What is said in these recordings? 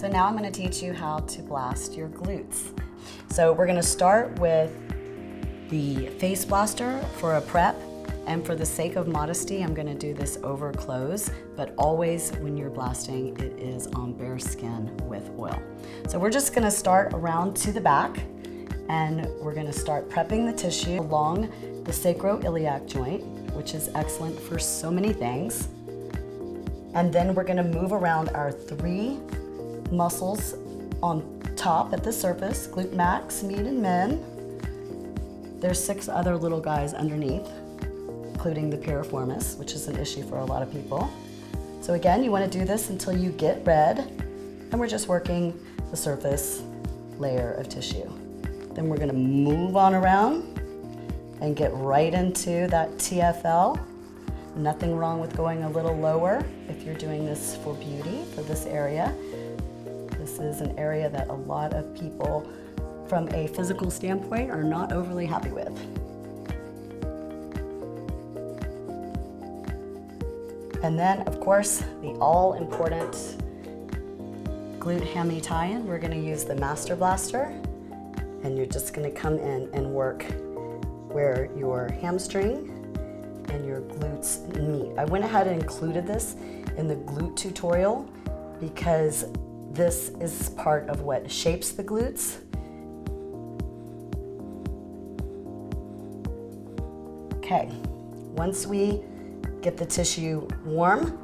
So now I'm going to teach you how to blast your glutes. So we're going to start with the face blaster for a prep, and for the sake of modesty, I'm going to do this over clothes, but always when you're blasting, it is on bare skin with oil. So we're just going to start around to the back, and we're going to start prepping the tissue along the sacroiliac joint, which is excellent for so many things. And then we're going to move around our 3 muscles on top at the surface: glute max, median, and min. There's 6 other little guys underneath, including the piriformis, which is an issue for a lot of people. So again, you want to do this until you get red, and we're just working the surface layer of tissue. Then we're going to move on around and get right into that TFL. Nothing wrong with going a little lower if you're doing this for beauty, for this area. This is an area that a lot of people from a physical standpoint are not overly happy with. And then, of course, the all-important glute hammy tie-in. We're going to use the Master Blaster, and you're just going to come in and work where your hamstring and your glutes meet. I went ahead and included this in the glute tutorial because this is part of what shapes the glutes. Okay, once we get the tissue warm,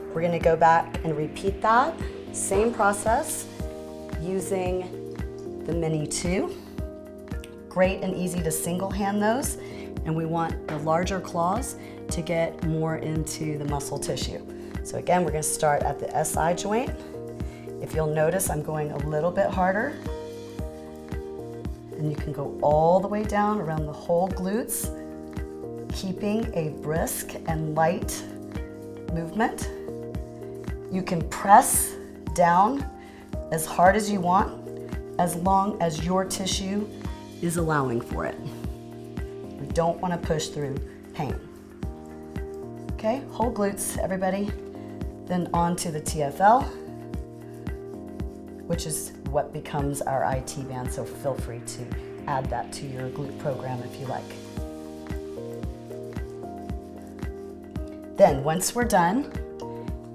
we're going to go back and repeat that same process using the Mini 2. Great and easy to single hand those, and we want the larger claws to get more into the muscle tissue. So again, we're going to start at the SI joint. If you'll notice, I'm going a little bit harder, and you can go all the way down around the whole glutes, keeping a brisk and light movement. You can press down as hard as you want, as long as your tissue is allowing for it. We don't want to push through pain. Okay, whole glutes, everybody. Then on to the TFL, which is what becomes our IT band, so feel free to add that to your glute program if you like. Then once we're done,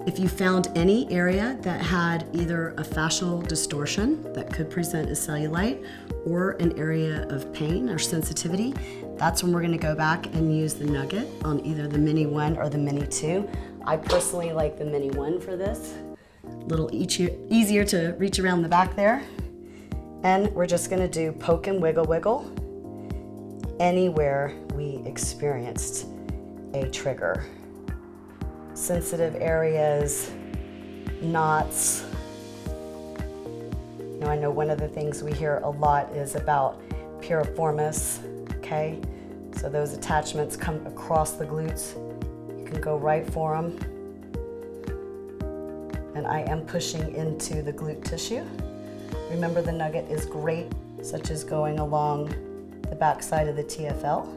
if you found any area that had either a fascial distortion that could present as cellulite or an area of pain or sensitivity, that's when we're going to go back and use the nugget on either the Mini 1 or the Mini 2. I personally like the Mini 1 for this. A little easier to reach around the back there. And we're just going to do poke and wiggle wiggle anywhere we experienced a trigger. Sensitive areas, knots. Now, I know one of the things we hear a lot is about piriformis, okay? So those attachments come across the glutes. You can go right for them. And I am pushing into the glute tissue. Remember, the nugget is great, such as going along the back side of the TFL.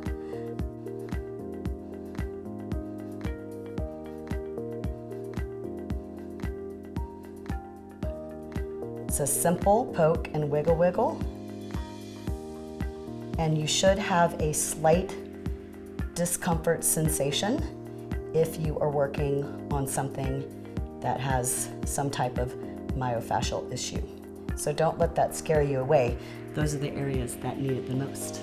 It's a simple poke and wiggle wiggle, and you should have a slight discomfort sensation if you are working on something that has some type of myofascial issue. So don't let that scare you away. Those are the areas that need it the most.